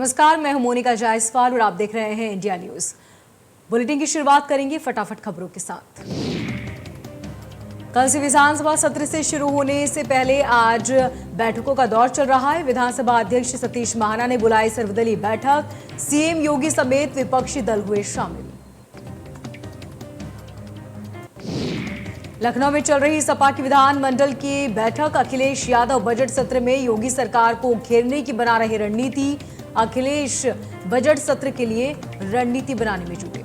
नमस्कार, मैं हूं मोनिका जायसवाल और आप देख रहे हैं इंडिया न्यूज। बुलेटिन की शुरुआत करेंगे फटाफट खबरों के साथ। कल से विधानसभा सत्र से शुरू होने से पहले आज बैठकों का दौर चल रहा है। विधानसभा अध्यक्ष सतीश महाना ने बुलाई सर्वदलीय बैठक, सीएम योगी समेत विपक्षी दल हुए शामिल। लखनऊ में चल रही सपा की विधानमंडल की बैठक, अखिलेश यादव बजट सत्र में योगी सरकार को घेरने की बना रहे रणनीति। अखिलेश बजट सत्र के लिए रणनीति बनाने में जुटे।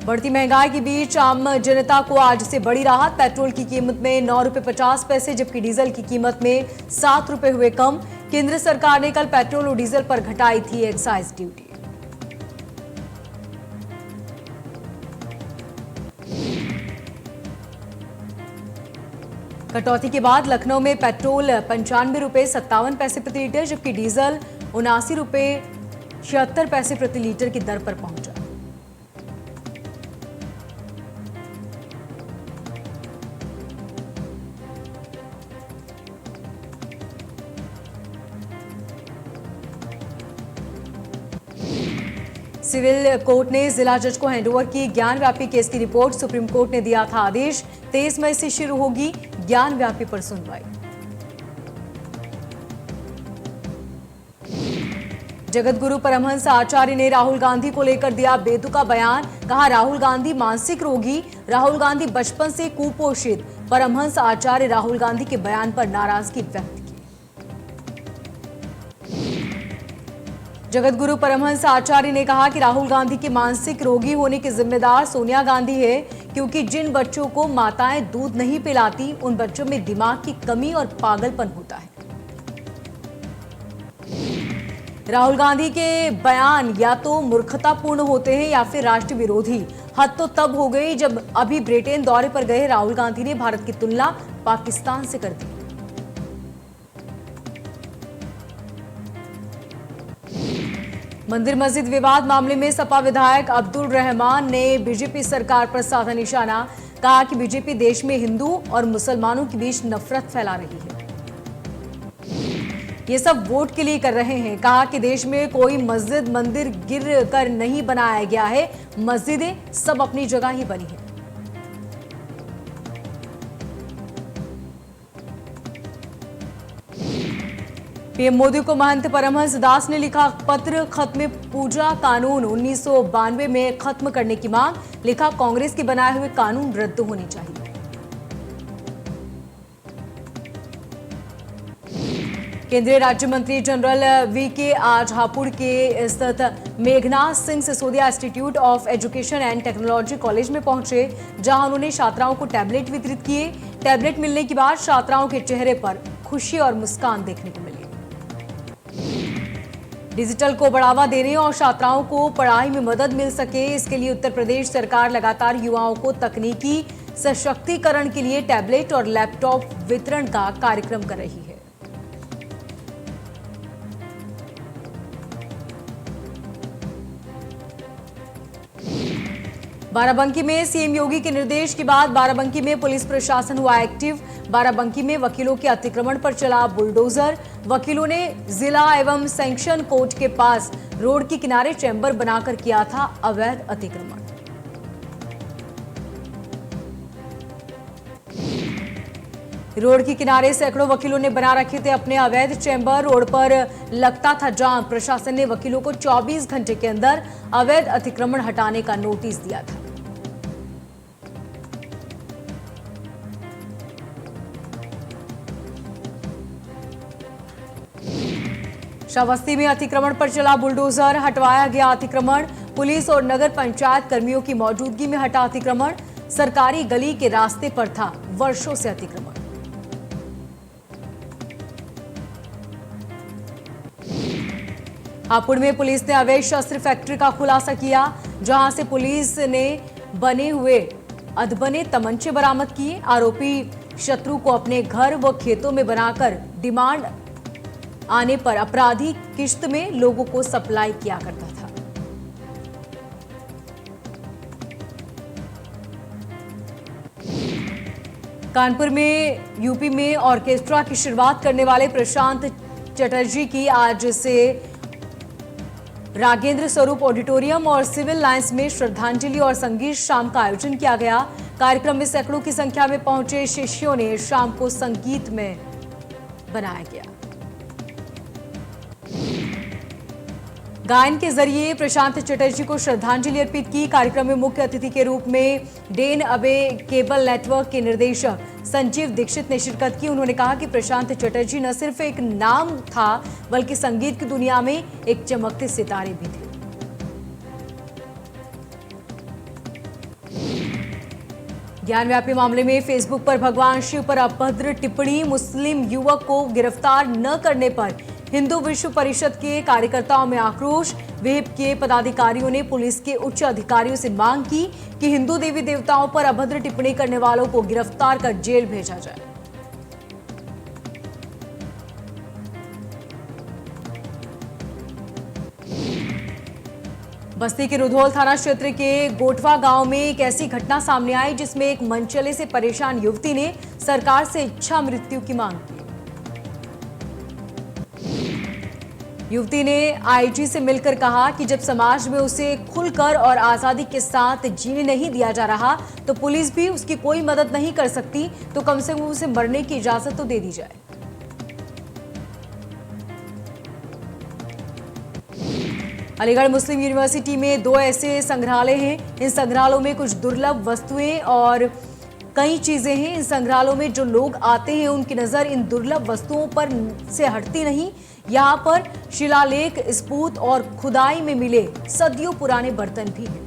बढ़ती महंगाई के बीच आम जनता को आज से बड़ी राहत। पेट्रोल की कीमत में 9 रुपये 50 पैसे जबकि डीजल की कीमत में 7 रुपये हुए कम। केंद्र सरकार ने कल पेट्रोल और डीजल पर घटाई थी एक्साइज ड्यूटी। कटौती के बाद लखनऊ में पेट्रोल 95 रुपये 57 पैसे प्रति लीटर जबकि डीजल 79 रुपये 76 पैसे प्रति लीटर की दर पर पहुंचा। सिविल कोर्ट ने जिला जज को हैंडओवर की ज्ञानव्यापी केस की रिपोर्ट। सुप्रीम कोर्ट ने दिया था आदेश, 23 मई से शुरू होगी ज्ञानव्यापी पर सुनवाई। जगतगुरु परमहंस आचार्य ने राहुल गांधी को लेकर दिया बेतुका बयान। कहा राहुल गांधी मानसिक रोगी, राहुल गांधी बचपन से कुपोषित। परमहंस आचार्य राहुल गांधी के बयान पर नाराजगी व्यक्त की। जगतगुरु परमहंस आचार्य ने कहा कि राहुल गांधी के मानसिक रोगी होने की जिम्मेदार सोनिया गांधी है, क्योंकि जिन बच्चों को माताएं दूध नहीं पिलाती उन बच्चों में दिमाग की कमी और पागलपन होता है। राहुल गांधी के बयान या तो मूर्खतापूर्ण होते हैं या फिर राष्ट्र विरोधी। हद तो तब हो गई जब अभी ब्रिटेन दौरे पर गए राहुल गांधी ने भारत की तुलना पाकिस्तान से कर दी। मंदिर मस्जिद विवाद मामले में सपा विधायक अब्दुल रहमान ने बीजेपी सरकार पर साधा निशाना। कहा कि बीजेपी देश में हिंदू और मुसलमानों के बीच नफरत फैला रही है। ये सब वोट के लिए कर रहे हैं। कहा कि देश में कोई मस्जिद मंदिर गिर कर नहीं बनाया गया है, मस्जिदें सब अपनी जगह ही बनी है। पीएम मोदी को महंत परमहंस दास ने लिखा पत्र, खत्म पूजा कानून 1992 में खत्म करने की मांग। लिखा कांग्रेस के बनाए हुए कानून रद्द होने चाहिए। केंद्रीय राज्य मंत्री जनरल वीके आज हापुड़ के स्थित Meghnath Singh Sisodia institute of education and technology college में पहुंचे, जहां उन्होंने छात्राओं को टैबलेट वितरित किए। टैबलेट मिलने के बाद छात्राओं के चेहरे पर खुशी और मुस्कान देखने को मिली। डिजिटल को बढ़ावा देने और छात्राओं को पढ़ाई में मदद मिल सके, इसके लिए उत्तर प्रदेश सरकार लगातार युवाओं को तकनीकी सशक्तिकरण के लिए टैबलेट और लैपटॉप वितरण का कार्यक्रम कर रही है। बाराबंकी में सीएम योगी के निर्देश के बाद बाराबंकी में पुलिस प्रशासन हुआ एक्टिव। बाराबंकी में वकीलों के अतिक्रमण पर चला बुलडोजर। वकीलों ने जिला एवं सैंक्शन कोर्ट के पास रोड के किनारे चैम्बर बनाकर किया था अवैध अतिक्रमण। रोड के किनारे सैकड़ों वकीलों ने बना रखे थे अपने अवैध चैम्बर। रोड पर लगता था जाम। प्रशासन ने वकीलों को 24 घंटे के अंदर अवैध अतिक्रमण हटाने का नोटिस दिया था। श्रावस्ती में अतिक्रमण पर चला बुलडोजर, हटवाया गया अतिक्रमण। पुलिस और नगर पंचायत कर्मियों की मौजूदगी में हटा अतिक्रमण। सरकारी गली के रास्ते पर था वर्षों से अतिक्रमण। हापुड़ में पुलिस ने अवैध शस्त्र फैक्ट्री का खुलासा किया, जहां से पुलिस ने बने हुए अधबने तमंचे बरामद किए। आरोपी शत्रु को अपने घर व खेतों में बनाकर डिमांड आने पर अपराधी किश्त में लोगों को सप्लाई किया करता था। कानपुर में यूपी में ऑर्केस्ट्रा की शुरुआत करने वाले प्रशांत चटर्जी की आज से राजेंद्र स्वरूप ऑडिटोरियम और सिविल लाइंस में श्रद्धांजलि और संगीत शाम का आयोजन किया गया। कार्यक्रम में सैकड़ों की संख्या में पहुंचे शिष्यों ने शाम को संगीत में बनाया गया। गायन के जरिए प्रशांत चटर्जी को श्रद्धांजलि अर्पित की। कार्यक्रम में मुख्य अतिथि के रूप में डेन अबे केबल नेटवर्क के निदेशक संजीव दीक्षित ने शिरकत की। उन्होंने कहा कि प्रशांत चटर्जी न सिर्फ एक नाम था बल्कि संगीत की दुनिया में एक चमकते सितारे भी थे। ज्ञानव्यापी मामले में फेसबुक पर भगवान शिव पर अभद्र टिप्पणी, मुस्लिम युवक को गिरफ्तार न करने पर हिंदू विश्व परिषद के कार्यकर्ताओं में आक्रोश। विहिप के पदाधिकारियों ने पुलिस के उच्च अधिकारियों से मांग की कि हिंदू देवी देवताओं पर अभद्र टिप्पणी करने वालों को गिरफ्तार कर जेल भेजा जाए। बस्ती के रुधौल थाना क्षेत्र के गोठवा गांव में एक ऐसी घटना सामने आई जिसमें एक मनचले से परेशान युवती ने सरकार से इच्छा मृत्यु की मांग की। युवती ने आईजी से मिलकर कहा कि जब समाज में उसे खुलकर और आजादी के साथ जीने नहीं दिया जा रहा तो पुलिस भी उसकी कोई मदद नहीं कर सकती, तो कम से कम उसे मरने की इजाजत तो दे दी जाए। अलीगढ़ मुस्लिम यूनिवर्सिटी में 2 ऐसे संग्रहालय हैं। इन संग्रहालयों में कुछ दुर्लभ वस्तुएं और कई चीजें हैं। इन संग्रहालयों में जो लोग आते हैं उनकी नजर इन दुर्लभ वस्तुओं पर से हटती नहीं। यहाँ पर शिलालेख, स्फूत और खुदाई में मिले सदियों पुराने बर्तन भी हैं।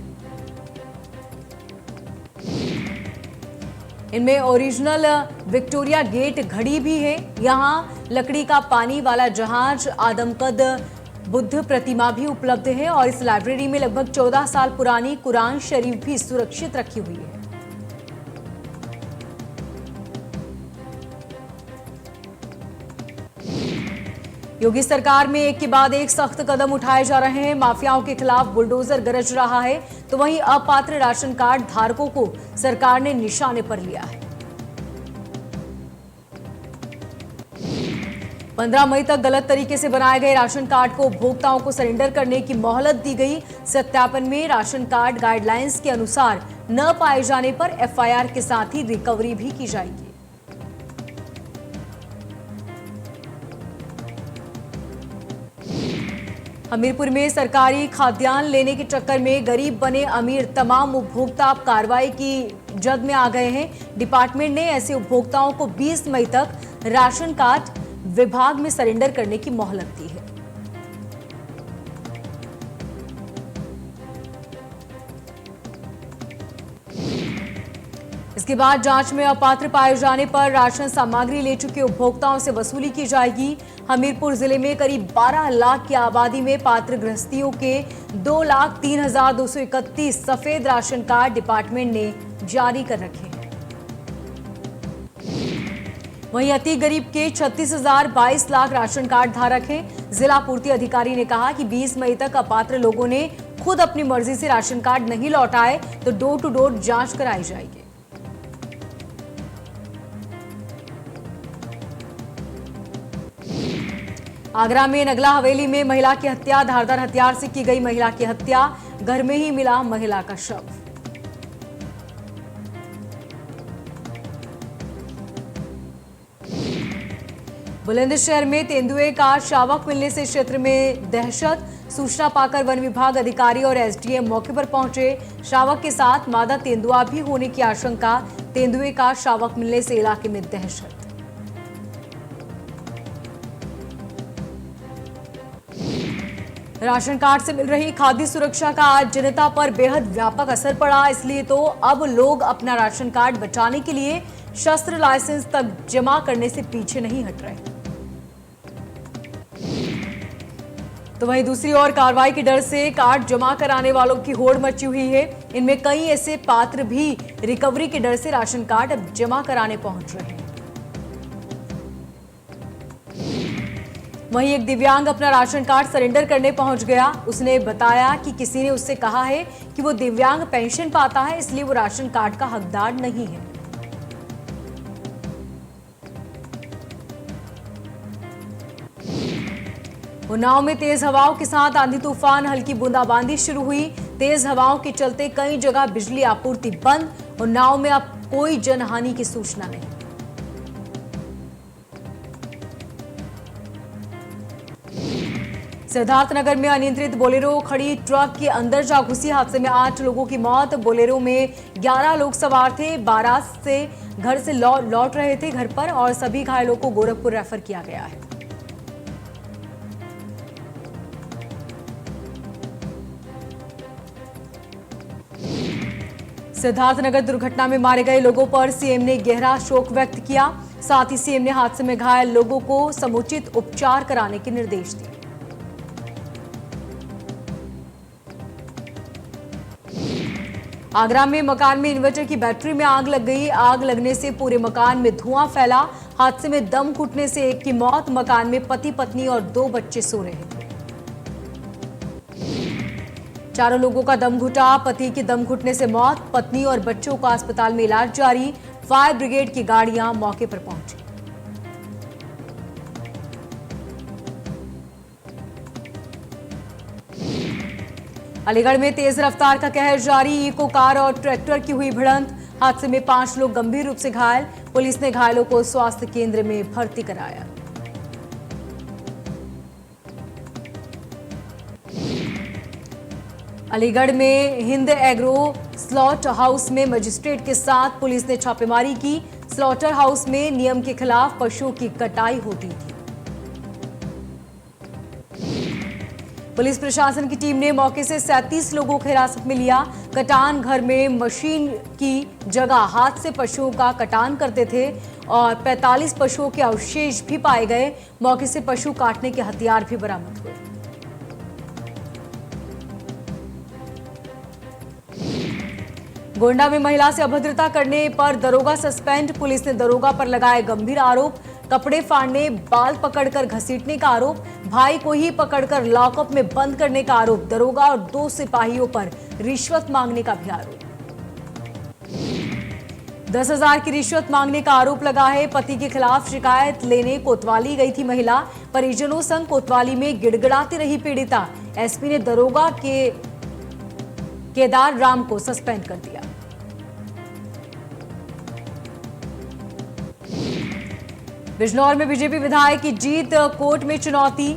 इनमें ओरिजिनल विक्टोरिया गेट घड़ी भी है। यहाँ लकड़ी का पानी वाला जहाज, आदमकद बुद्ध प्रतिमा भी उपलब्ध है और इस लाइब्रेरी में लगभग 14 साल पुरानी कुरान शरीफ भी सुरक्षित रखी हुई है। योगी सरकार में एक के बाद एक सख्त कदम उठाए जा रहे हैं। माफियाओं के खिलाफ बुलडोजर गरज रहा है तो वहीं अपात्र राशन कार्ड धारकों को सरकार ने निशाने पर लिया है। 15 मई तक गलत तरीके से बनाए गए राशन कार्ड को उपभोक्ताओं को सरेंडर करने की मोहलत दी गई। सत्यापन में राशन कार्ड गाइडलाइंस के अनुसार न पाए जाने पर एफआईआर के साथ ही रिकवरी भी की जाएगी। हमीरपुर में सरकारी खाद्यान्न लेने के चक्कर में गरीब बने अमीर तमाम उपभोक्ता अब कार्रवाई की जद में आ गए हैं। डिपार्टमेंट ने ऐसे उपभोक्ताओं को 20 मई तक राशन कार्ड विभाग में सरेंडर करने की मोहलत दी है। इसके बाद जांच में अपात्र पाए जाने पर राशन सामग्री ले चुके उपभोक्ताओं से वसूली की जाएगी। हमीरपुर जिले में करीब 12 लाख की आबादी में पात्र गृहस्थियों के 2,03,231 सफेद राशन कार्ड डिपार्टमेंट ने जारी कर रखे हैं। वहीं अति गरीब के 36,022 लाख राशन कार्ड धारक हैं। जिला पूर्ति अधिकारी ने कहा कि 20 मई तक अपात्र लोगों ने खुद अपनी मर्जी से राशन कार्ड नहीं लौटाए तो डोर टू डोर जांच कराई जाएगी। आगरा में नगला हवेली में महिला की हत्या, धारदार हथियार से की गई महिला की हत्या, घर में ही मिला महिला का शव। बुलंदशहर में तेंदुए का शावक मिलने से क्षेत्र में दहशत। सूचना पाकर वन विभाग अधिकारी और एसडीएम मौके पर पहुंचे। शावक के साथ मादा तेंदुआ भी होने की आशंका। तेंदुए का शावक मिलने से इलाके में दहशत। राशन कार्ड से मिल रही खाद्य सुरक्षा का आज जनता पर बेहद व्यापक असर पड़ा। इसलिए तो अब लोग अपना राशन कार्ड बचाने के लिए शस्त्र लाइसेंस तक जमा करने से पीछे नहीं हट रहे। तो वहीं दूसरी ओर कार्रवाई के डर से कार्ड जमा कराने वालों की होड़ मची हुई है। इनमें कई ऐसे पात्र भी रिकवरी के डर से राशन कार्ड अब जमा कराने पहुंच रहे हैं। वहीं एक दिव्यांग अपना राशन कार्ड सरेंडर करने पहुंच गया। उसने बताया कि किसी ने उससे कहा है कि वो दिव्यांग पेंशन पाता है, इसलिए वो राशन कार्ड का हकदार नहीं है। उन्नाव में तेज हवाओं के साथ आंधी तूफान, हल्की बूंदाबांदी शुरू हुई। तेज हवाओं के चलते कई जगह बिजली आपूर्ति बंद। उन्नाव में अब कोई जनहानि की सूचना नहीं। सिद्धार्थनगर में अनियंत्रित बोलेरो खड़ी ट्रक के अंदर जा घुसी। हादसे में 8 लोगों की मौत। बोलेरो में 11 लोग सवार थे। बारात से घर से लौट रहे थे घर पर और सभी घायलों को गोरखपुर रेफर किया गया है। सिद्धार्थनगर दुर्घटना में मारे गए लोगों पर सीएम ने गहरा शोक व्यक्त किया। साथ ही सीएम ने हादसे में घायल लोगों को समुचित उपचार कराने के निर्देश दिए। आगरा में मकान में इन्वर्टर की बैटरी में आग लग गई। आग लगने से पूरे मकान में धुआं फैला। हादसे में दम घुटने से एक की मौत। मकान में पति पत्नी और 2 बच्चे सो रहे थे। चारों लोगों का दम घुटा। पति की दम घुटने से मौत। पत्नी और बच्चों का अस्पताल में इलाज जारी। फायर ब्रिगेड की गाड़ियां मौके पर पहुंची। अलीगढ़ में तेज रफ्तार का कहर जारी। इको कार और ट्रैक्टर की हुई भिड़ंत। हादसे में 5 लोग गंभीर रूप से घायल। पुलिस ने घायलों को स्वास्थ्य केंद्र में भर्ती कराया। अलीगढ़ में हिंद एग्रो स्लॉट हाउस में मजिस्ट्रेट के साथ पुलिस ने छापेमारी की। स्लॉटर हाउस में नियम के खिलाफ पशुओं की कटाई होती थी। पुलिस प्रशासन की टीम ने मौके से 37 लोगों को हिरासत में लिया। कटान घर में मशीन की जगह हाथ से पशुओं का कटान करते थे और 45 पशुओं के अवशेष भी पाए गए। मौके से पशु काटने के हथियार भी बरामद हुए। गोंडा में महिला से अभद्रता करने पर दरोगा सस्पेंड। पुलिस ने दरोगा पर लगाए गंभीर आरोप। कपड़े फाड़ने, बाल पकड़कर घसीटने का आरोप। भाई को ही पकड़कर लॉकअप में बंद करने का आरोप। दरोगा और 2 सिपाहियों पर रिश्वत मांगने का भी आरोप। 10,000 की रिश्वत मांगने का आरोप लगा है। पति के खिलाफ शिकायत लेने कोतवाली गई थी महिला। परिजनों संग कोतवाली में गिड़गिड़ाती रही पीड़िता। एसपी ने दरोगा के केदार राम को सस्पेंड कर दिया। बिजनौर में बीजेपी विधायक की जीत कोर्ट में चुनौती।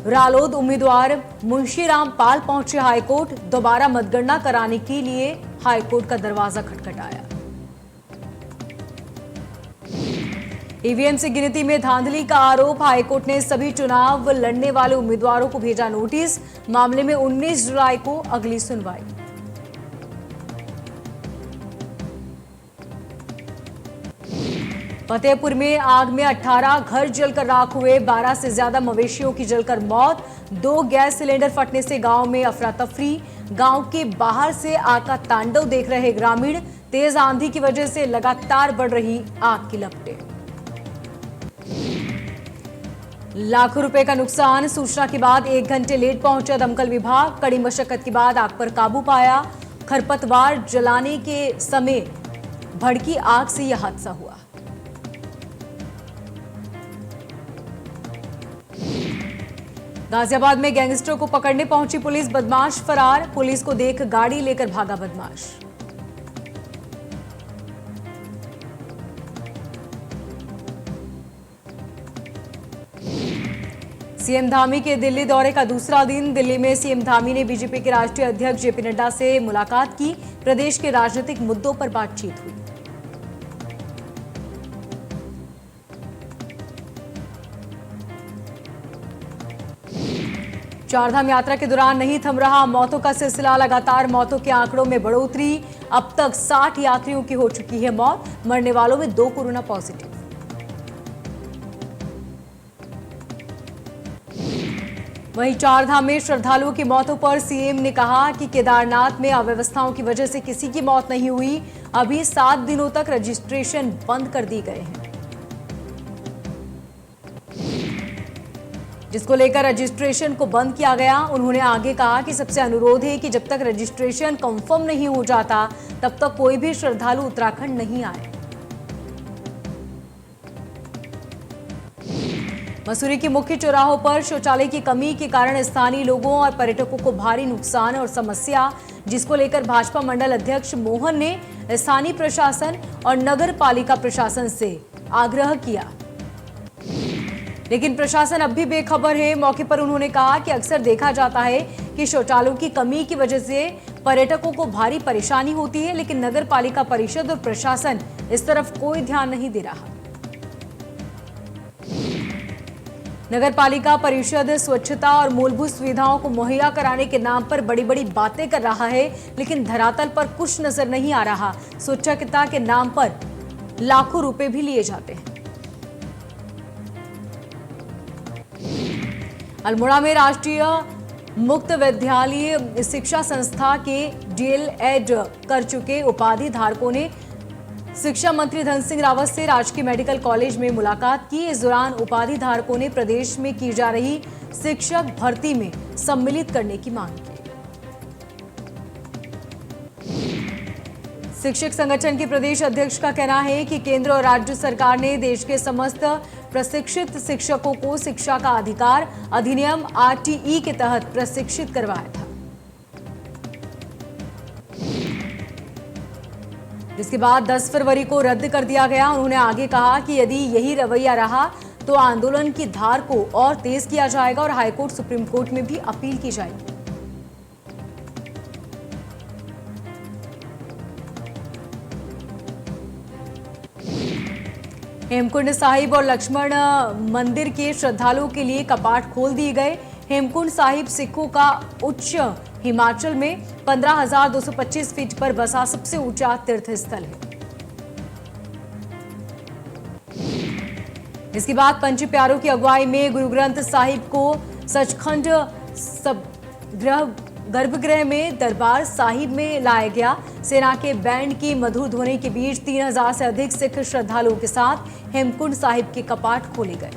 रालोद उम्मीदवार मुंशीराम पाल पहुंचे हाईकोर्ट। दोबारा मतगणना कराने के लिए हाईकोर्ट का दरवाजा खटखटाया। ईवीएम से गिनती में धांधली का आरोप। हाईकोर्ट ने सभी चुनाव लड़ने वाले उम्मीदवारों को भेजा नोटिस। मामले में 19 जुलाई को अगली सुनवाई। फतेहपुर में आग में 18 घर जलकर राख हुए। 12 से ज्यादा मवेशियों की जलकर मौत। 2 गैस सिलेंडर फटने से गांव में अफरा तफरी। गांव के बाहर से आग का तांडव देख रहे ग्रामीण। तेज आंधी की वजह से लगातार बढ़ रही आग की लपटें। लाखों रुपए का नुकसान। सूचना के बाद 1 घंटे लेट पहुंचा दमकल विभाग। कड़ी मशक्कत के बाद आग पर काबू पाया। खरपतवार जलाने के समय भड़की आग से यह हादसा हुआ। गाजियाबाद में गैंगस्टर को पकड़ने पहुंची पुलिस। बदमाश फरार। पुलिस को देख गाड़ी लेकर भागा बदमाश। सीएम धामी के दिल्ली दौरे का दूसरा दिन। दिल्ली में सीएम धामी ने बीजेपी के राष्ट्रीय अध्यक्ष जेपी नड्डा से मुलाकात की। प्रदेश के राजनीतिक मुद्दों पर बातचीत हुई। चारधाम यात्रा के दौरान नहीं थम रहा मौतों का सिलसिला। लगातार मौतों के आंकड़ों में बढ़ोतरी। अब तक 60 यात्रियों की हो चुकी है मौत। मरने वालों में 2 कोरोना पॉजिटिव। वहीं चारधाम में श्रद्धालुओं की मौतों पर सीएम ने कहा कि केदारनाथ में अव्यवस्थाओं की वजह से किसी की मौत नहीं हुई। अभी 7 दिनों तक रजिस्ट्रेशन बंद कर दिए गए हैं, जिसको लेकर रजिस्ट्रेशन को बंद किया गया। उन्होंने आगे कहा कि सबसे अनुरोध है कि जब तक रजिस्ट्रेशन कंफर्म नहीं हो जाता तब तक कोई भी श्रद्धालु उत्तराखंड नहीं आए। मसूरी के मुख्य चौराहों पर शौचालय की कमी के कारण स्थानीय लोगों और पर्यटकों को भारी नुकसान और समस्या, जिसको लेकर भाजपा मंडल अध्यक्ष मोहन ने स्थानीय प्रशासन और नगर पालिका प्रशासन से आग्रह किया, लेकिन प्रशासन अब भी बेखबर है। मौके पर उन्होंने कहा कि अक्सर देखा जाता है कि शौचालयों की कमी की वजह से पर्यटकों को भारी परेशानी होती है, लेकिन नगर पालिका परिषद और प्रशासन इस तरफ कोई ध्यान नहीं दे रहा। नगर पालिका परिषद स्वच्छता और मूलभूत सुविधाओं को मुहैया कराने के नाम पर बड़ी बड़ी बातें कर रहा है, लेकिन धरातल पर कुछ नजर नहीं आ रहा। स्वच्छता के नाम पर लाखों रुपए भी लिए जाते हैं। अल्मोड़ा में राष्ट्रीय मुक्त विद्यालय शिक्षा संस्था के डीएलएड कर चुके उपाधि धारकों ने शिक्षा मंत्री धन सिंह रावत से राजकीय मेडिकल कॉलेज में मुलाकात की। इस दौरान उपाधि धारकों ने प्रदेश में की जा रही शिक्षक भर्ती में सम्मिलित करने की मांग की। शिक्षक संगठन के प्रदेश अध्यक्ष का कहना है कि केंद्र और राज्य सरकार ने देश के समस्त प्रशिक्षित शिक्षकों को शिक्षा का अधिकार अधिनियम आरटीई के तहत प्रशिक्षित करवाया था, जिसके बाद 10 फरवरी को रद्द कर दिया गया। उन्होंने आगे कहा कि यदि यही रवैया रहा तो आंदोलन की धार को और तेज किया जाएगा और हाईकोर्ट सुप्रीम कोर्ट में भी अपील की जाएगी। हेमकुंड साहिब और लक्ष्मण मंदिर के श्रद्धालुओं के लिए कपाट खोल दिए गए। हेमकुंड साहिब सिखों का उच्च हिमाचल में 15,225 फीट पर बसा सबसे ऊंचा तीर्थ स्थल है। इसके बाद पंच प्यारों की अगुवाई में गुरु ग्रंथ साहिब को सचखंड गर्भगृह में दरबार साहिब में लाया गया। सेना के बैंड की मधुर ध्वनि के बीच 3,000 से अधिक सिख श्रद्धालुओं के साथ हेमकुंड साहिब के कपाट खोले गए।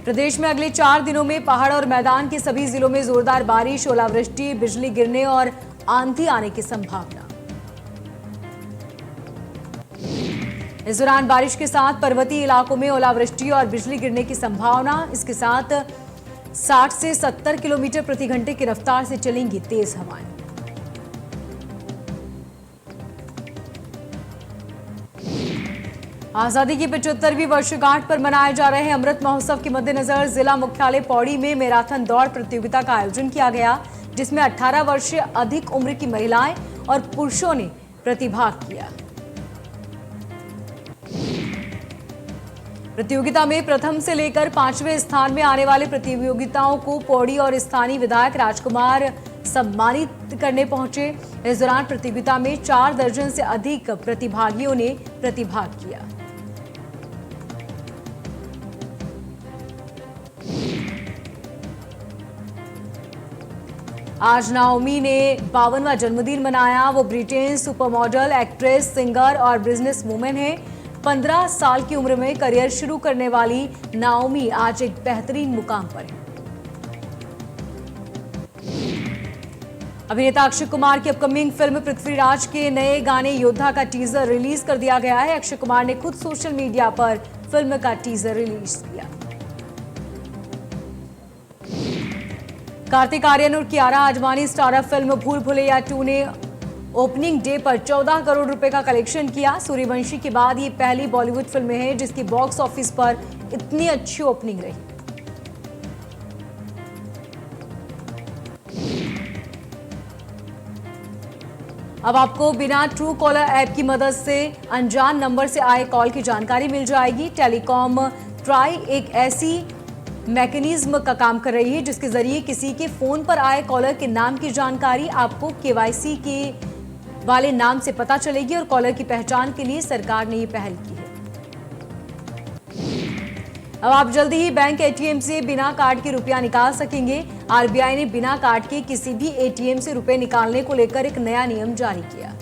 प्रदेश में अगले 4 दिनों में पहाड़ और मैदान के सभी जिलों में जोरदार बारिश, ओलावृष्टि, बिजली गिरने और आंधी आने की संभावना। इस दौरान बारिश के साथ पर्वतीय इलाकों में ओलावृष्टि और बिजली गिरने की संभावना। इसके साथ 60 से 70 किलोमीटर प्रति घंटे की रफ्तार से चलेंगी तेज हवाएं। आजादी की 75वीं वर्षगांठ पर मनाए जा रहे अमृत महोत्सव के मद्देनजर जिला मुख्यालय पौड़ी में मैराथन दौड़ प्रतियोगिता का आयोजन किया गया, जिसमें 18 वर्ष से अधिक उम्र की महिलाएं और पुरुषों ने प्रतिभाग किया। प्रतियोगिता में प्रथम से लेकर 5वें स्थान में आने वाले प्रतियोगिताओं को पौड़ी और स्थानीय विधायक राजकुमार सम्मानित करने पहुंचे। इस दौरान प्रतियोगिता में 4 दर्जन से अधिक प्रतिभागियों ने प्रतिभाग किया। आज नाओमी ने 52वां जन्मदिन मनाया। वो Britain super model, actress, singer और बिजनेस वुमेन है। 15 साल की उम्र में करियर शुरू करने वाली नाओमी आज एक बेहतरीन मुकाम पर है। अभिनेता अक्षय कुमार की अपकमिंग फिल्म पृथ्वीराज के नए गाने योद्धा का टीजर रिलीज कर दिया गया है। अक्षय कुमार ने खुद सोशल मीडिया पर फिल्म का टीजर रिलीज किया। कार्तिक आर्यन और कियारा आडवाणी स्टारर फिल्म भूल भुलैया 2 ने ओपनिंग डे पर 14 करोड़ रुपए का कलेक्शन किया। सूर्यवंशी के बाद ये पहली बॉलीवुड फिल्म है जिसकी बॉक्स ऑफिस पर इतनी अच्छी ओपनिंग रही। अब आपको बिना ट्रू कॉलर ऐप की मदद से अनजान नंबर से आए कॉल की जानकारी मिल जाएगी। टेलीकॉम ट्राई एक ऐसी मैकेनिज्म का काम कर रही है जिसके जरिए किसी के फोन पर आए कॉलर के नाम की जानकारी आपको केवाईसी के वाले नाम से पता चलेगी और कॉलर की पहचान के लिए सरकार ने ये पहल की है। अब आप जल्दी ही बैंक एटीएम से बिना कार्ड के रुपया निकाल सकेंगे। आरबीआई ने बिना कार्ड के किसी भी एटीएम से रुपए निकालने को लेकर एक नया नियम जारी किया।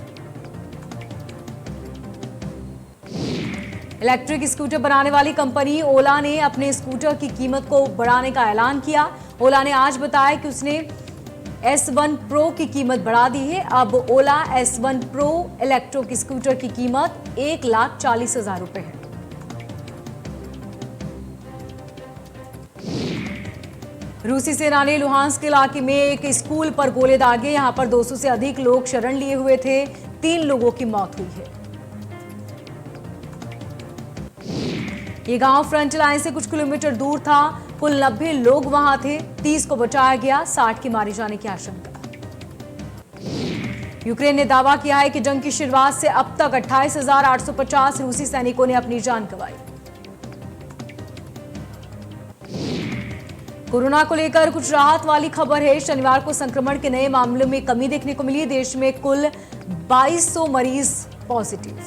इलेक्ट्रिक स्कूटर बनाने वाली कंपनी ओला ने अपने स्कूटर की कीमत को बढ़ाने का ऐलान किया। ओला ने आज बताया कि उसने S1 Pro की कीमत बढ़ा दी है। अब ओला S1 Pro इलेक्ट्रिक स्कूटर की कीमत 1,40,000 रुपए है। रूसी सेना ने लुहांस्क इलाके में एक स्कूल पर गोले दागे। यहां पर 200 से अधिक लोग शरण लिए हुए थे। 3 लोगों की मौत हुई है। ये गांव फ्रंट लाइन से कुछ किलोमीटर दूर था। कुल 90 लोग वहां थे। 30 को बचाया गया, 60 की मारे जाने की आशंका। यूक्रेन ने दावा किया है कि जंग की शुरुआत से अब तक 28,850 रूसी सैनिकों ने अपनी जान गंवाई। कोरोना को लेकर कुछ राहत वाली खबर है। शनिवार को संक्रमण के नए मामलों में कमी देखने को मिली। देश में कुल 2200 मरीज पॉजिटिव।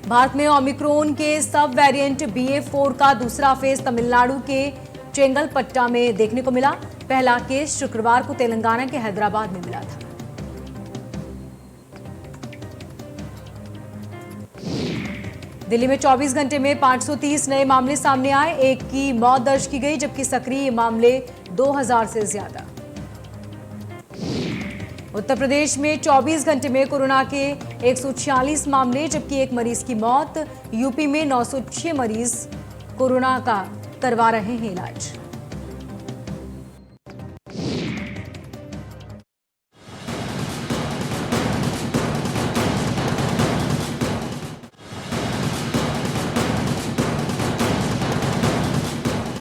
भारत में ओमिक्रॉन के सब वेरिएंट BA.4 का दूसरा फेज तमिलनाडु के चेंगलपट्टा में देखने को मिला। पहला केस शुक्रवार को तेलंगाना के हैदराबाद में मिला था। दिल्ली में 24 घंटे में 530 नए मामले सामने आए। एक की मौत दर्ज की गई, जबकि सक्रिय मामले 2000 से ज्यादा। उत्तर प्रदेश में 24 घंटे में कोरोना के 146 मामले, जबकि एक मरीज की मौत। यूपी में 906 मरीज कोरोना का करवा रहे हैं इलाज।